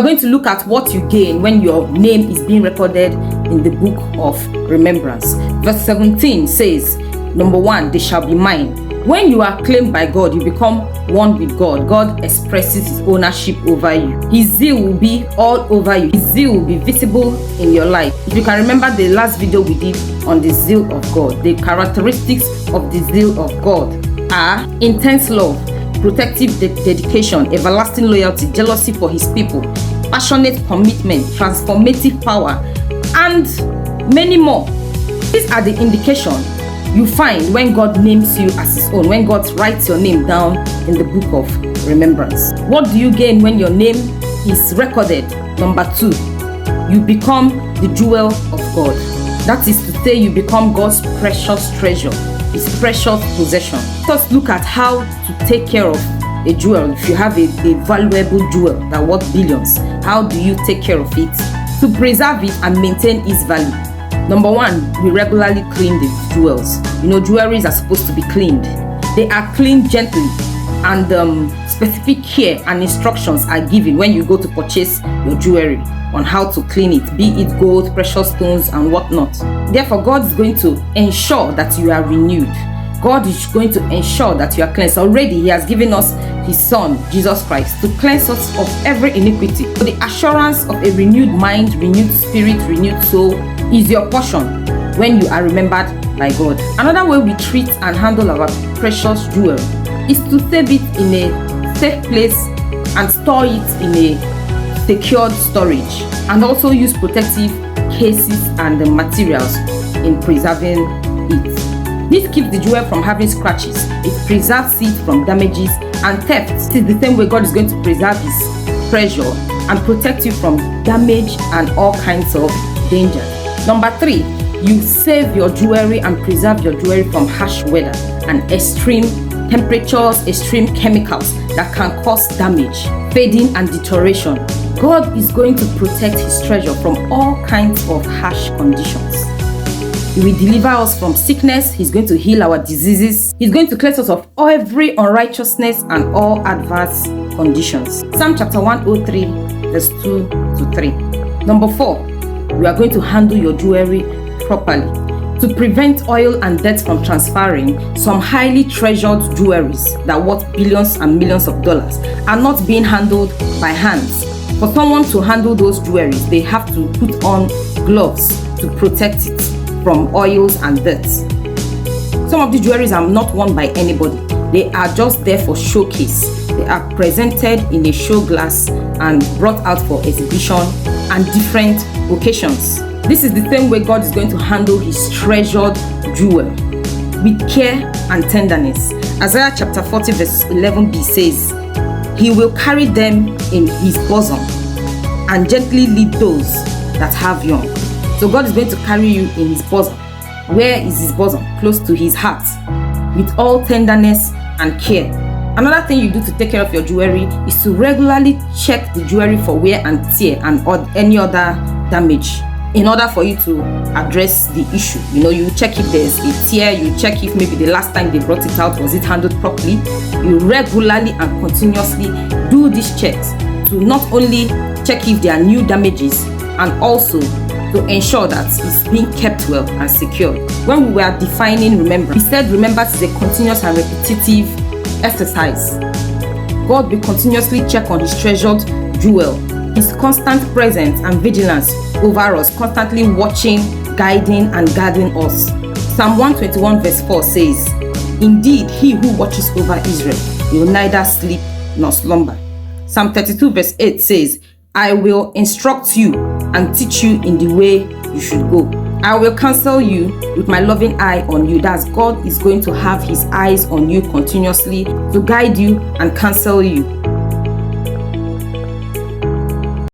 going to look at what you gain when your name is being recorded in the Book of Remembrance. Verse 17 says, number 1, they shall be mine. When you are claimed by God, you become one with God. God expresses his ownership over you. His zeal will be all over you. His zeal will be visible in your life. If you can remember the last video we did on the zeal of God, the characteristics of the zeal of God are intense love, protective dedication, everlasting loyalty, jealousy for his people, passionate commitment, transformative power, and many more. These are the indications you find when God names you as his own, when God writes your name down in the Book of Remembrance. What do you gain when your name is recorded? Number 2, you become the jewel of God. That is to say, you become God's precious treasure, his precious possession. Let's look at how to take care of a jewel. If you have a valuable jewel that worth billions, how do you take care of it to preserve it and maintain its value? Number 1, we regularly clean the jewels. You know, jewelries are supposed to be cleaned. They are cleaned gently, and specific care and instructions are given when you go to purchase your jewelry on how to clean it, be it gold, precious stones, and whatnot. Therefore, God is going to ensure that you are renewed. God is going to ensure that you are cleansed. Already, he has given us his Son, Jesus Christ, to cleanse us of every iniquity. So the assurance of a renewed mind, renewed spirit, renewed soul is your portion when you are remembered by God. Another way we treat and handle our precious jewel is to save it in a safe place and store it in a secured storage, and also use protective cases and materials in preserving it. This keeps the jewel from having scratches. It preserves it from damages and theft. It is the same way God is going to preserve his treasure and protect you from damage and all kinds of danger. Number 3, you save your jewelry and preserve your jewelry from harsh weather and extreme temperatures, extreme chemicals that can cause damage, fading, and deterioration. God is going to protect his treasure from all kinds of harsh conditions. He will deliver us from sickness. He's going to heal our diseases. He's going to cleanse us of every unrighteousness and all adverse conditions. Psalm chapter 103, verse 2 to 3. Number 4, we are going to handle your jewelry properly to prevent oil and dirt from transferring. Some highly treasured jewelries that worth billions and millions of dollars are not being handled by hands. For someone to handle those jewelries, they have to put on gloves to protect it from oils and dirt. Some of the jewelries are not worn by anybody. They are just there for showcase. They are presented in a show glass and brought out for exhibition and different occasions. This is the same way God is going to handle his treasured jewel, with care and tenderness. Isaiah chapter 40 verse 11b says, he will carry them in his bosom and gently lead those that have young. So God is going to carry you in his bosom. Where is his bosom? Close to his heart, with all tenderness and care. Another thing you do to take care of your jewelry is to regularly check the jewelry for wear and tear and any other damage, in order for you to address the issue. You know, you check if there's a tear, you check if maybe the last time they brought it out, was it handled properly. You regularly and continuously do these checks to not only check if there are new damages, and also to ensure that it's being kept well and secure. When we were defining remembrance, we said remembrance is a continuous and repetitive exercise. God will continuously check on his treasured jewel. His constant presence and vigilance over us, constantly watching, guiding, and guarding us. Psalm 121 verse 4 says, indeed, he who watches over Israel will neither sleep nor slumber. Psalm 32 verse 8 says, I will instruct you and teach you in the way you should go. I will counsel you with my loving eye on you. That's God is going to have his eyes on you continuously to guide you and counsel you.